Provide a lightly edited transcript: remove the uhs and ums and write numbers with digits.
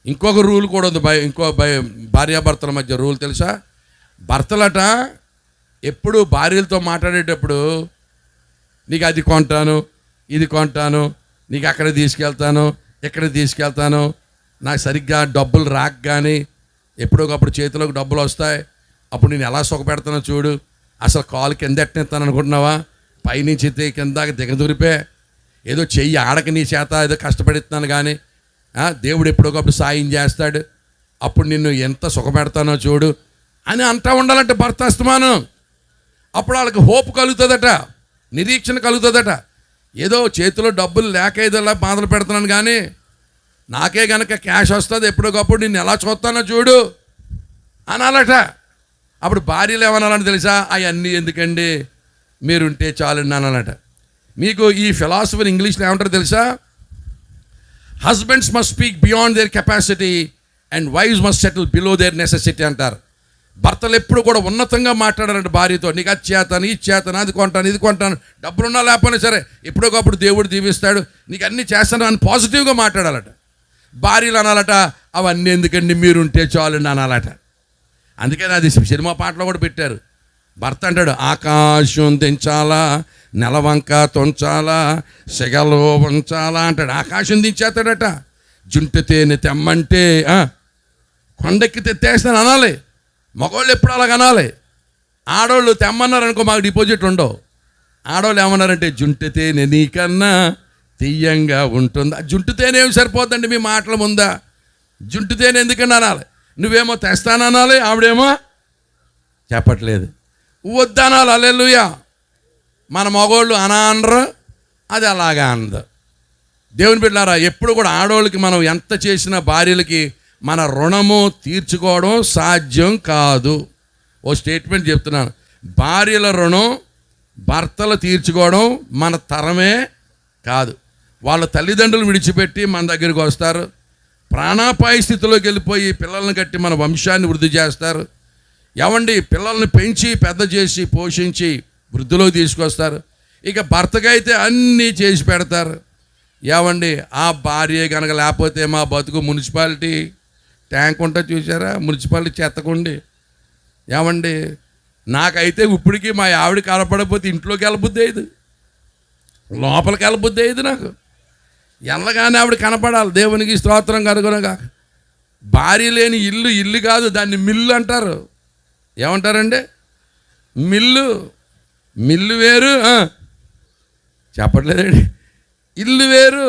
ఇంకొక రూల్ కూడా ఉంది, భార్యాభర్తల మధ్య రూల్ తెలుసా? భర్తలట ఎప్పుడు భార్యలతో మాట్లాడేటప్పుడు నీకు అది కొంటాను, ఇది కొంటాను, నీకు అక్కడ తీసుకెళ్తాను, ఇక్కడ తీసుకెళ్తాను, నాకు సరిగ్గా డబ్బులు రాక కానీ ఎప్పుడొకప్పుడు చేతిలోకి డబ్బులు వస్తాయి, అప్పుడు నేను ఎలా సుఖపెడతానో చూడు, అసలు కాలు కింద ఎట్టనిస్తాను అనుకుంటున్నావా, పైనుంచి కిందాక దిగదూరిపే, ఏదో చెయ్యి ఆడక నీ చేత ఏదో కష్టపడిస్తున్నాను కానీ దేవుడు ఎప్పుడొకప్పుడు సాయం చేస్తాడు, అప్పుడు నిన్ను ఎంత సుఖపెడతానో చూడు అని అంటూ ఉండాలంటే భర్త అస్తమానం. అప్పుడు వాళ్ళకి హోప్ కలుగుతుందట, నిరీక్షణ కలుగుతుందట. ఏదో చేతిలో డబ్బులు లేక ఏదోలా బాధలు పెడుతున్నాను కానీ నాకే గనక క్యాష్ వస్తుంది, ఎప్పుడొకప్పుడు నిన్ను ఎలా చూస్తానో చూడు అనాలట. అప్పుడు భార్యలు ఏమనాలని తెలుసా? అవన్నీ ఎందుకండి, మీరుంటే చాలండి అనాలట. మీకు ఈ ఫిలాసఫీ ఇంగ్లీష్లో ఏమంటారు తెలుసా? Husbands must speak beyond their capacity and wives must settle below their necessity అంటారు. భర్తలు ఎప్పుడు కూడా ఉన్నతంగా మాట్లాడారంటే భార్యతో, నీకు అది చేతాను, ఇది చేతాను, అది కొంటాను, ఇది కొంటాను, డబ్బులున్నా లేకపోయినా సరే ఎప్పుడొకప్పుడు దేవుడు దీవిస్తాడు, నీకు అన్నీ చేస్తాను అని పాజిటివ్గా మాట్లాడాలట. భార్యలు అనాలట, అవన్నీ ఎందుకండి, మీరుంటే చాలండి అనాలట. అందుకని అది సినిమా పాటలో కూడా పెట్టారు. భర్త అంటాడు, ఆకాశం దించాలా, నెలవంక తొంచాలా, సెగలో ఉంచాలా అంటాడు. ఆకాశం దించేస్తాడట. జుంటు తేనె తెమ్మంటే కొండెక్కి తెచ్చేస్తాను అనాలి. మగవాళ్ళు ఎప్పుడు అలాగ అనాలి. ఆడవాళ్ళు తెమ్మన్నారు అనుకో, మాకు డిపాజిట్ ఉండవు. ఆడవాళ్ళు ఏమన్నారంటే, జుంటు తేనె నీకన్నా తీయంగా ఉంటుందా. జుంటు తేనె ఏమి సరిపోద్దండి మీ మాటల ముందా? జుంటు తేనె ఎందుకని అనాలి? నువ్వేమో తెస్తాననాలి, ఆవిడేమో చెప్పట్లేదు వద్దనాలి. హల్లెలూయా. మన మగవాళ్ళు అనరు, అది అలాగా అనదు. దేవుని బిడ్డలారా, ఎప్పుడు కూడా ఆడవాళ్ళకి మనం ఎంత చేసినా భార్యలకి మన రుణము తీర్చుకోవడం సాధ్యం కాదు. ఓ స్టేట్మెంట్ చెప్తున్నాను, భార్యల రుణం భర్తలు తీర్చుకోవడం మన తరమే కాదు. వాళ్ళ తల్లిదండ్రులు విడిచిపెట్టి మన దగ్గరికి వస్తారు, ప్రాణాపాయ స్థితిలోకి వెళ్ళిపోయి పిల్లల్ని కట్టి మన వంశాన్ని వృద్ధి చేస్తారు. ఏమండి, పిల్లల్ని పెంచి పెద్ద చేసి పోషించి వృద్ధిలోకి తీసుకొస్తారు. ఇక భర్తకైతే అన్నీ చేసి పెడతారు. ఏమండి, ఆ భార్య కనుక లేకపోతే మా బతుకు మున్సిపాలిటీ ట్యాంక్ ఉంటుంది చూసారా, మున్సిపాలిటీ చెత్తకుండి. ఏమండి, నాకైతే ఇప్పటికీ మా ఆవిడ కనపడకపోతే ఇంట్లోకి వెళ్ళబుద్ధి అయ్యేది, లోపలికి వెళ్ళబుద్ధి అయ్యేది. నాకు ఎల్లగానే ఆవిడ కనపడాలి. దేవునికి స్తోత్రం కనుగొనగా. భార్య లేని ఇల్లు ఇల్లు కాదు, దాన్ని మిల్లు అంటారు. ఏమంటారండి? మిల్లు. మిల్లు వేరు, చెప్పట్లేదండి, ఇల్లు వేరు.